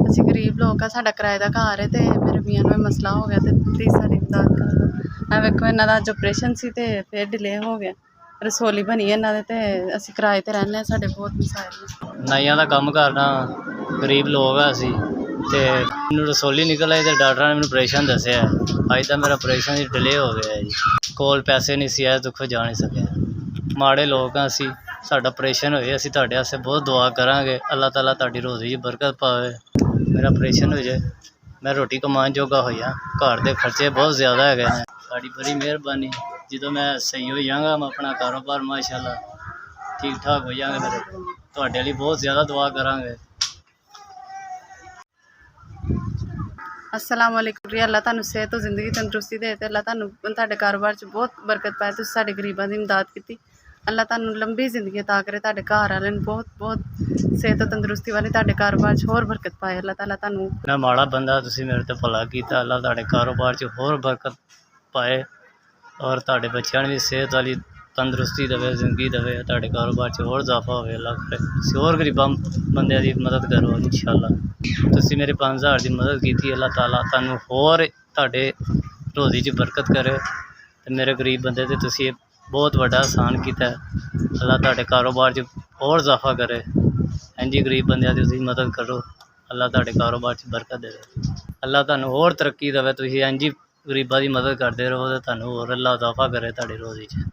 ਅਸੀਂ ਗਰੀਬ ਲੋਕ ਆ, ਸਾਡਾ ਕਿਰਾਏ ਦਾ ਘਰ ਹੈ ਅਤੇ ਮੇਰੇ ਮੀਆਂ ਨੂੰ ਇਹ ਮਸਲਾ ਹੋ ਗਿਆ ਅਤੇ ਪਲੀਜ਼ ਸਾਡੀ ਮਦਦ ਕਰ ਦਿਓ। ਵੇਖੋ ਇਹਨਾਂ ਦਾ ਅੱਜ ਆਪਰੇਸ਼ਨ ਸੀ ਅਤੇ ਫਿਰ ਡਿਲੇ ਹੋ ਗਿਆ। ਰਸੋਲੀ ਬਣੀ ਇਹਨਾਂ ਦੇ ਅਤੇ ਅਸੀਂ ਕਿਰਾਏ 'ਤੇ ਰਹਿੰਦੇ ਹਾਂ। ਸਾਡੇ ਬਹੁਤ ਮਸਾਇਲ ਨੇ। ਨਾਈਆਂ ਦਾ ਕੰਮ ਕਰਨਾ, ਗਰੀਬ ਲੋਕ ਆ ਅਸੀਂ, ਅਤੇ ਮੈਨੂੰ ਰਸੋਲੀ ਨਿਕਲ ਆਈ ਅਤੇ ਡਾਕਟਰਾਂ ਨੇ ਮੈਨੂੰ ਆਪਰੇਸ਼ਨ ਦੱਸਿਆ। ਅੱਜ ਤਾਂ ਮੇਰਾ ਆਪਰੇਸ਼ਨ ਹੀ ਡਿਲੇ ਹੋ ਗਿਆ ਜੀ। ਕੋਲ ਪੈਸੇ ਨਹੀਂ ਸੀ ਆਏ, ਦੁੱਖੋਂ ਜਾ ਨਹੀਂ ਸਕਿਆ। ਮਾੜੇ ਲੋਕ ਹਾਂ ਅਸੀਂ, ਸਾਡਾ ਆਪਰੇਸ਼ਨ ਹੋਏ, ਅਸੀਂ ਤੁਹਾਡੇ ਵਾਸਤੇ ਬਹੁਤ ਦੁਆ ਕਰਾਂਗੇ। ਅੱਲਾਹ ਤਾਲਾ ਤੁਹਾਡੀ ਰੋਜ਼ੀ 'ਚ ਬਰਕਤ ਪਾਵੇ। ਮੇਰਾ ਆਪਰੇਸ਼ਨ ਹੋ ਜਾਏ, ਮੈਂ ਰੋਟੀ ਕਮਾਉਣ ਜੋਗਾ ਹੋਇਆ। ਘਰ ਦੇ ਖਰਚੇ ਬਹੁਤ ਜ਼ਿਆਦਾ ਹੈਗੇ ਨੇ। ਤੁਹਾਡੀ ਬੜੀ ਮਿਹਰਬਾਨੀ। ਜਦੋਂ ਮੈਂ ਸਹੀ ਹੋ ਜਾਵਾਂਗਾ, ਮੈਂ ਆਪਣਾ ਕਾਰੋਬਾਰ ਮਾਸ਼ਾਅੱਲਾ ਠੀਕ ਠਾਕ ਹੋ ਜਾਵਾਂਗੇ। ਮੇਰੇ ਤੁਹਾਡੇ ਲਈ ਬਹੁਤ ਜ਼ਿਆਦਾ ਦੁਆ ਕਰਾਂਗੇ। अस्सलाम वालेकुम जी। अल्लाह ਤੁਹਾਨੂੰ ਸਿਹਤ ਤੇ ਜ਼ਿੰਦਗੀ ਤੰਦਰੁਸਤੀ ਦੇ ਤੇ ਅੱਲਾਹ ਤੁਹਾਨੂੰ ਤੁਹਾਡੇ ਕਾਰੋਬਾਰ 'ਚ ਬਹੁਤ ਬਰਕਤ ਪਾਏ। ਤੁਸੀਂ ਸਾਡੇ ਗਰੀਬਾਂ ਦੀ ਇਮਦਾਦ ਕੀਤੀ। ਅੱਲਾਹ ਤੁਹਾਨੂੰ ਲੰਬੀ ਜ਼ਿੰਦਗੀ ਅਤਾ ਕਰੇ। ਤੁਹਾਡੇ ਘਰ ਵਾਲਿਆਂ ਨੂੰ ਬਹੁਤ ਬਹੁਤ ਸਿਹਤ ਤੇ ਤੰਦਰੁਸਤੀ ਵਾਲੀ ਤੁਹਾਡੇ ਕਾਰੋਬਾਰ 'ਚ ਹੋਰ ਬਰਕਤ ਪਾਏ। ਅੱਲਾਹ ਤਾਲਾ ਤੁਹਾਨੂੰ। ਮੈਂ ਮਾੜਾ ਬੰਦਾ, ਤੁਸੀਂ ਮੇਰੇ 'ਤੇ ਭਲਾ ਕੀਤਾ। ਅੱਲਾਹ ਤੁਹਾਡੇ ਕਾਰੋਬਾਰ 'ਚ ਹੋਰ ਬਰਕਤ ਪਾਏ ਔਰ ਤੁਹਾਡੇ ਬੱਚਿਆਂ ਨੂੰ ਵੀ ਸਿਹਤ ਵਾਲੀ ਤੰਦਰੁਸਤੀ ਦੇਵੇ, ਜ਼ਿੰਦਗੀ ਦੇਵੇ। ਤੁਹਾਡੇ ਕਾਰੋਬਾਰ 'ਚ ਹੋਰ ਇਜ਼ਾਫਾ ਹੋਵੇ। ਅੱਲਾਹ ਕਰੇ ਤੁਸੀਂ ਹੋਰ ਗਰੀਬਾਂ ਬੰਦਿਆਂ ਦੀ ਮਦਦ ਕਰੋ ਇੰਸ਼ਾਅੱਲਾ। ਤੁਸੀਂ ਮੇਰੇ 5000 ਦੀ ਮਦਦ ਕੀਤੀ। ਅੱਲਾਹ ਤਾਲਾ ਤੁਹਾਨੂੰ ਹੋਰ ਤੁਹਾਡੇ ਰੋਜ਼ੀ 'ਚ ਬਰਕਤ ਕਰੇ ਅਤੇ ਮੇਰੇ ਗਰੀਬ ਬੰਦੇ 'ਤੇ ਤੁਸੀਂ ਬਹੁਤ ਵੱਡਾ ਅਹਿਸਾਨ ਕੀਤਾ। ਅੱਲਾਹ ਤੁਹਾਡੇ ਕਾਰੋਬਾਰ 'ਚ ਹੋਰ ਇਜ਼ਾਫਾ ਕਰੇ। ਇੰਝ ਗਰੀਬ ਬੰਦਿਆਂ ਦੀ ਤੁਸੀਂ ਮਦਦ ਕਰੋ। ਅੱਲਾਹ ਤੁਹਾਡੇ ਕਾਰੋਬਾਰ 'ਚ ਬਰਕਤ ਦੇਵੇ। ਅੱਲਾਹ ਤੁਹਾਨੂੰ ਹੋਰ ਤਰੱਕੀ ਦੇਵੇ। ਤੁਸੀਂ ਇੰਝ ਗਰੀਬਾਂ ਦੀ ਮਦਦ ਕਰਦੇ ਰਹੋ ਅਤੇ ਤੁਹਾਨੂੰ ਹੋਰ ਅੱਲਾਹ ਇਜ਼ਾਫਾ ਕਰੇ ਤੁਹਾਡੀ ਰੋਜ਼ੀ 'ਚ।